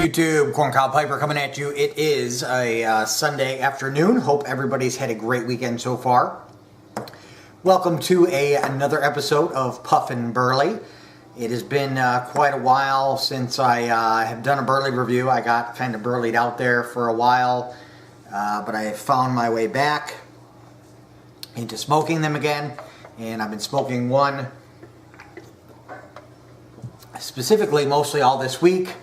YouTube, Corncob Piper coming at you. It is a Sunday afternoon. Hope everybody's had a great weekend so far. Welcome to another episode of Puffin Burley. It has been quite a while since I have done a Burley review. I got kind of burleyed out there for a while, but I found my way back into smoking them again, and I've been smoking one specifically mostly all this week,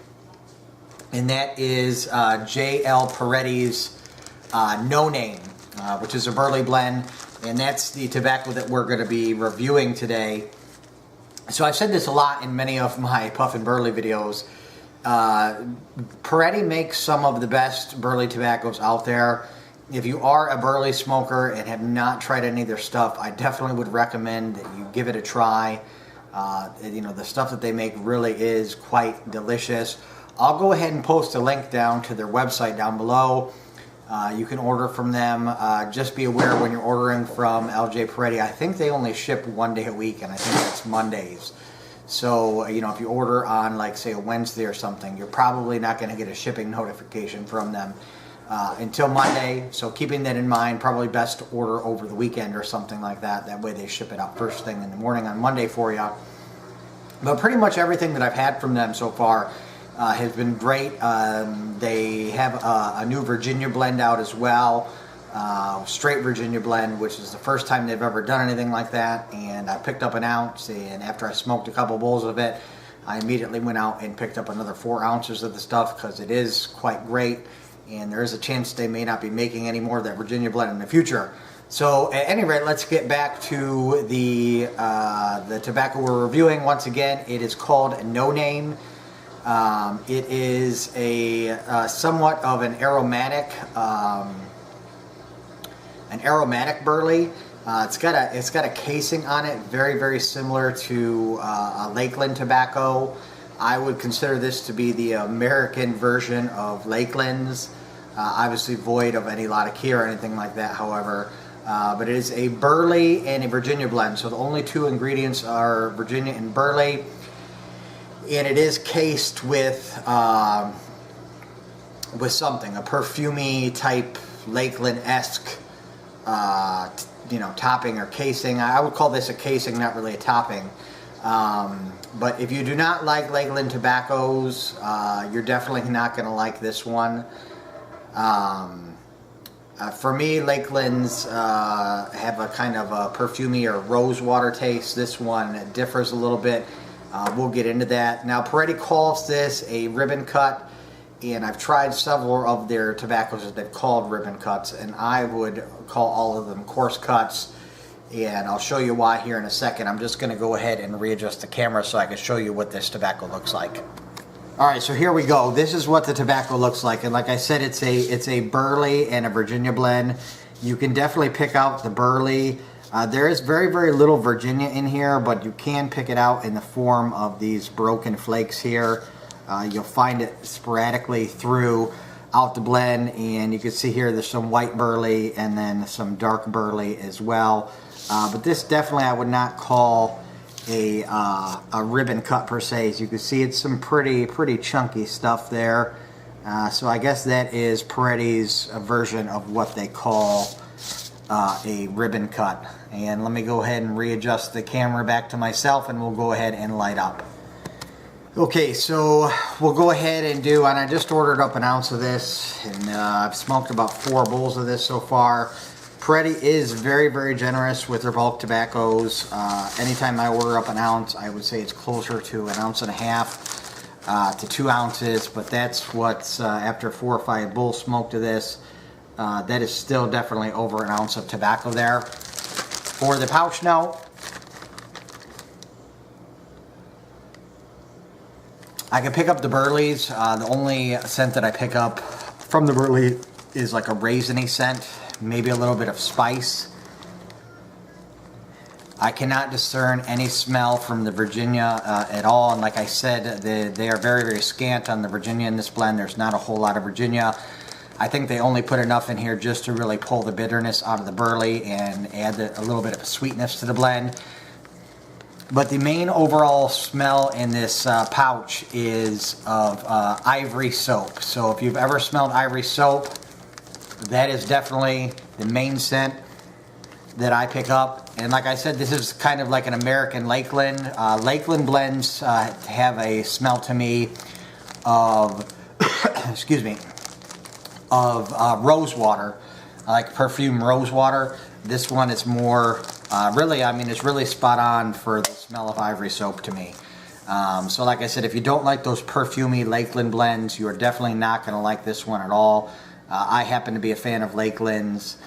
and that is J.L. Peretti's No Name, which is a Burley blend, and that's the tobacco that we're going to be reviewing today. So I've said this a lot in many of my Puffin Burley videos. Peretti makes some of the best Burley tobaccos out there. If you are a Burley smoker and have not tried any of their stuff, I definitely would recommend that you give it a try. You know, the stuff that they make really is quite delicious. I'll go ahead and post a link down to their website down below. You can order from them. Just be aware when you're ordering from LJ Peretti, I think they only ship one day a week, and I think that's Mondays. So, you know, if you order on, like, say, a Wednesday or something, you're probably not going to get a shipping notification from them until Monday. So keeping that in mind, probably best to order over the weekend or something like that. That way they ship it out first thing in the morning on Monday for you. But pretty much everything that I've had from them so far has been great. They have a new Virginia blend out as well, straight Virginia blend, which is the first time they've ever done anything like that. And I picked up an ounce, and after I smoked a couple bowls of it, I immediately went out and picked up another 4 ounces of the stuff because it is quite great, and there is a chance they may not be making any more of that Virginia blend in the future. So at any rate, let's get back to the tobacco we're reviewing. Once again, it is called No Name. It is a somewhat of an aromatic Burley. It's got a casing on it, very, very similar to a Lakeland tobacco. I would consider this to be the American version of Lakeland's, obviously void of any latakia or anything like that, however. But it is a Burley and a Virginia blend, so the only 2 ingredients are Virginia and Burley. And it is cased with something, a perfumey type Lakeland-esque, you know, topping or casing. I would call this a casing, not really a topping. But if you do not like Lakeland tobaccos, you're definitely not going to like this one. For me, Lakelands have a kind of a perfumey or rose water taste. This one differs a little bit. We'll get into that. Now, Peretti calls this a ribbon cut, and I've tried several of their tobaccos that they've called ribbon cuts, and I would call all of them coarse cuts, and I'll show you why here in a second. I'm just going to go ahead and readjust the camera so I can show you what this tobacco looks like. Alright, so here we go. This is what the tobacco looks like, and like I said, it's a Burley and a Virginia blend. You can definitely pick out the Burley. There is very, very little Virginia in here, but you can pick it out in the form of these broken flakes here. You'll find it sporadically throughout the blend, and you can see here there's some white Burley and then some dark Burley as well. But this definitely I would not call a ribbon cut per se. As you can see, it's some pretty chunky stuff there. So I guess that is Peretti's version of what they call a ribbon cut. And let me go ahead and readjust the camera back to myself, and we'll go ahead and light up. Okay, so we'll go ahead and and I just ordered up an ounce of this, and I've smoked about 4 bowls of this so far. Peretti is very, very generous with their bulk tobaccos. Anytime I order up an ounce, I would say it's closer to 1.5 ounces to 2 ounces, but that's what's after 4 or 5 bowls smoked of this. That is still definitely over 1 ounce of tobacco there. For the pouch note, I can pick up the Burleys. The only scent that I pick up from the Burley is like a raisiny scent, maybe a little bit of spice. I cannot discern any smell from the Virginia at all, and like I said, they are very, very scant on the Virginia in this blend. There's not a whole lot of Virginia. I think they only put enough in here just to really pull the bitterness out of the Burley and add a little bit of a sweetness to the blend. But the main overall smell in this pouch is of ivory soap. So if you've ever smelled ivory soap, that is definitely the main scent that I pick up. And like I said, this is kind of like an American Lakeland. Lakeland blends have a smell to me of, excuse me, of rose water, like perfume rose water. This one is more, really, I mean, it's really spot on for the smell of ivory soap to me. So like I said, if you don't like those perfumey Lakeland blends, you are definitely not going to like this one at all. I happen to be a fan of Lakeland's,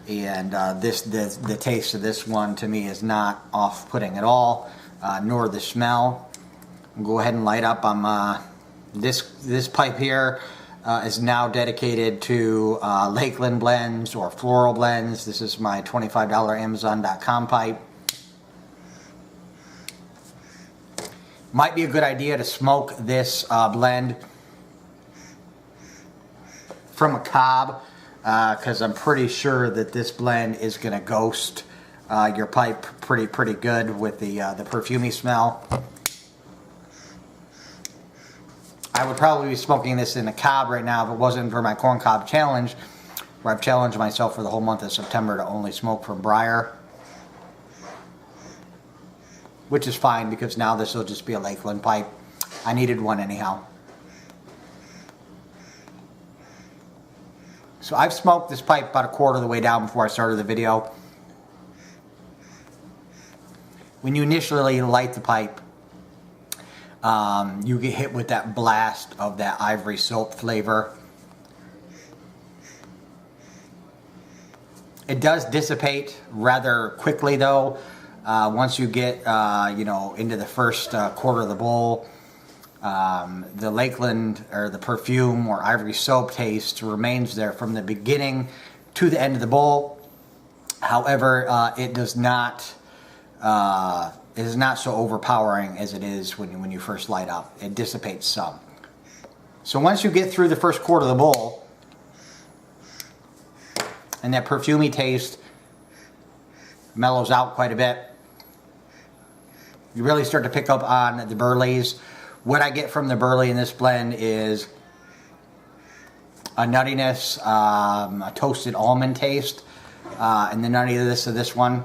and the taste of this one to me is not off-putting at all, nor the smell. I'll go ahead and light up. This pipe here is now dedicated to Lakeland blends or floral blends. This is my $25 Amazon.com pipe. Might be a good idea to smoke this blend from a cob, because I'm pretty sure that this blend is going to ghost your pipe pretty good with the perfumey smell. I would probably be smoking this in a cob right now if it wasn't for my corn cob challenge, where I've challenged myself for the whole month of September to only smoke from briar. Which is fine, because now this will just be a Lakeland pipe. I needed one anyhow. So I've smoked this pipe about a quarter of the way down before I started the video. When you initially light the pipe, you get hit with that blast of that ivory soap flavor. It does dissipate rather quickly though. Once you get into the first quarter of the bowl, the Lakeland or the perfume or ivory soap taste remains there from the beginning to the end of the bowl. However, it is not so overpowering as it is when you first light up. It dissipates some. So once you get through the first quarter of the bowl, and that perfumey taste mellows out quite a bit, you really start to pick up on the Burleys. What I get from the Burley in this blend is a nuttiness, a toasted almond taste, and the nuttiness of this one.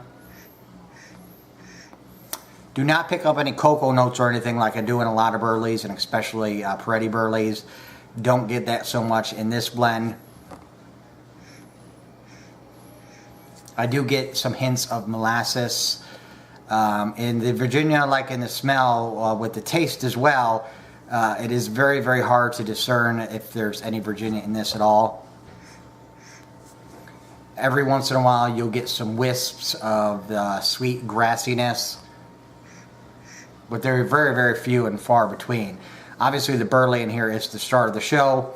Do not pick up any cocoa notes or anything like I do in a lot of Burleys, and especially Peretti Burleys. Don't get that so much in this blend. I do get some hints of molasses. In the Virginia, like in the smell, with the taste as well, it is very, very hard to discern if there's any Virginia in this at all. Every once in a while, you'll get some wisps of sweet grassiness, but they're very, very few and far between. Obviously, the Burley in here is the star of the show,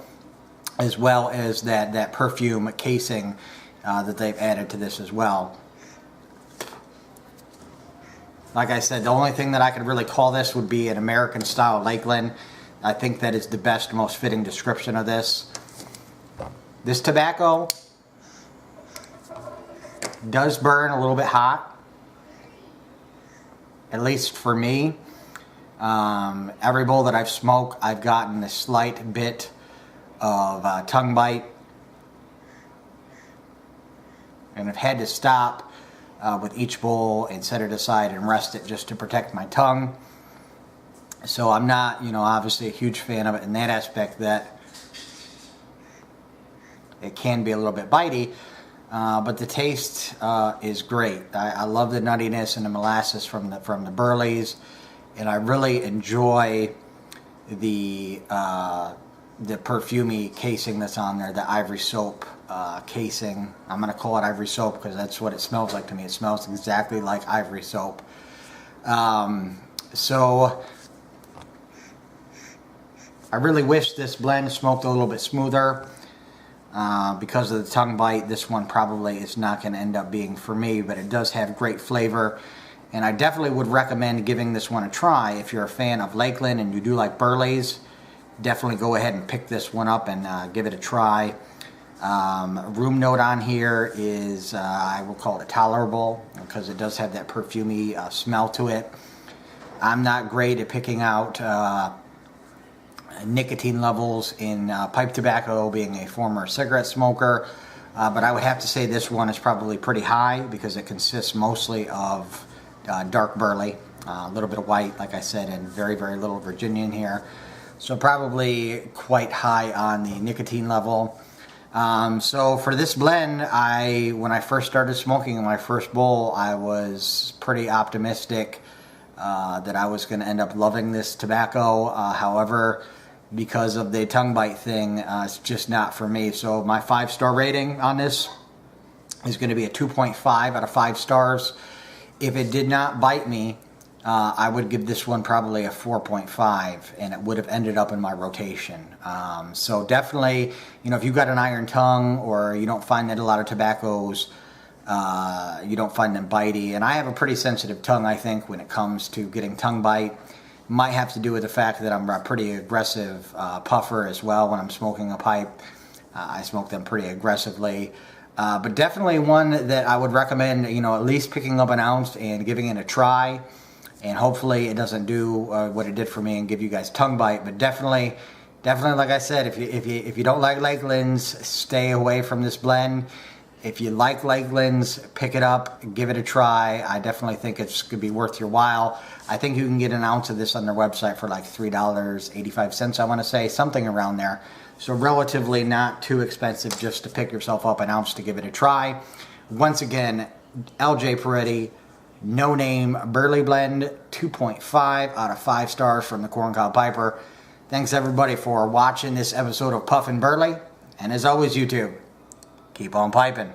as well as that perfume casing that they've added to this as well. Like I said, the only thing that I could really call this would be an American style Lakeland. I think that is the best, most fitting description of this. This tobacco does burn a little bit hot, at least for me. Every bowl that I've smoked, I've gotten a slight bit of tongue bite, and I've had to stop with each bowl and set it aside and rest it just to protect my tongue. So I'm not, obviously a huge fan of it in that aspect, that it can be a little bit bitey, but the taste is great. I love the nuttiness and the molasses from the Burleys, and I really enjoy the perfumey casing that's on there, the ivory soap casing. I'm going to call it ivory soap because that's what it smells like to me. It smells exactly like ivory soap. So I really wish this blend smoked a little bit smoother. Because of the tongue bite, this one probably is not going to end up being for me, but it does have great flavor. And I definitely would recommend giving this one a try. If you're a fan of Lakeland and you do like Burleys, definitely go ahead and pick this one up and give it a try. Room note on here is, I will call it tolerable, because it does have that perfumey smell to it. I'm not great at picking out nicotine levels in pipe tobacco, being a former cigarette smoker, but I would have to say this one is probably pretty high because it consists mostly of dark burley, a little bit of white, like I said, and very, very little Virginian here. So probably quite high on the nicotine level. So for this blend, when I first started smoking in my first bowl, I was pretty optimistic that I was going to end up loving this tobacco. However, because of the tongue bite thing, it's just not for me. So my 5-star rating on this is going to be a 2.5 out of 5 stars. If it did not bite me, I would give this one probably a 4.5, and it would have ended up in my rotation. So definitely, if you've got an iron tongue, or you don't find that a lot of tobaccos, you don't find them bitey. And I have a pretty sensitive tongue, I think, when it comes to getting tongue bite. Might have to do with the fact that I'm a pretty aggressive puffer as well when I'm smoking a pipe. I smoke them pretty aggressively. But definitely one that I would recommend, at least picking up an ounce and giving it a try. And hopefully it doesn't do what it did for me and give you guys tongue bite. But definitely, like I said, if you don't like Lakeland's, stay away from this blend. If you like Lakeland's, pick it up, give it a try. I definitely think it's going to be worth your while. I think you can get an ounce of this on their website for like $3.85, I want to say, something around there. So relatively not too expensive just to pick yourself up an ounce to give it a try. Once again, LJ Peretti, No Name Burley Blend, 2.5 out of 5 stars from the Corncob Piper. Thanks everybody for watching this episode of Puffin Burley. And as always, YouTube, keep on piping.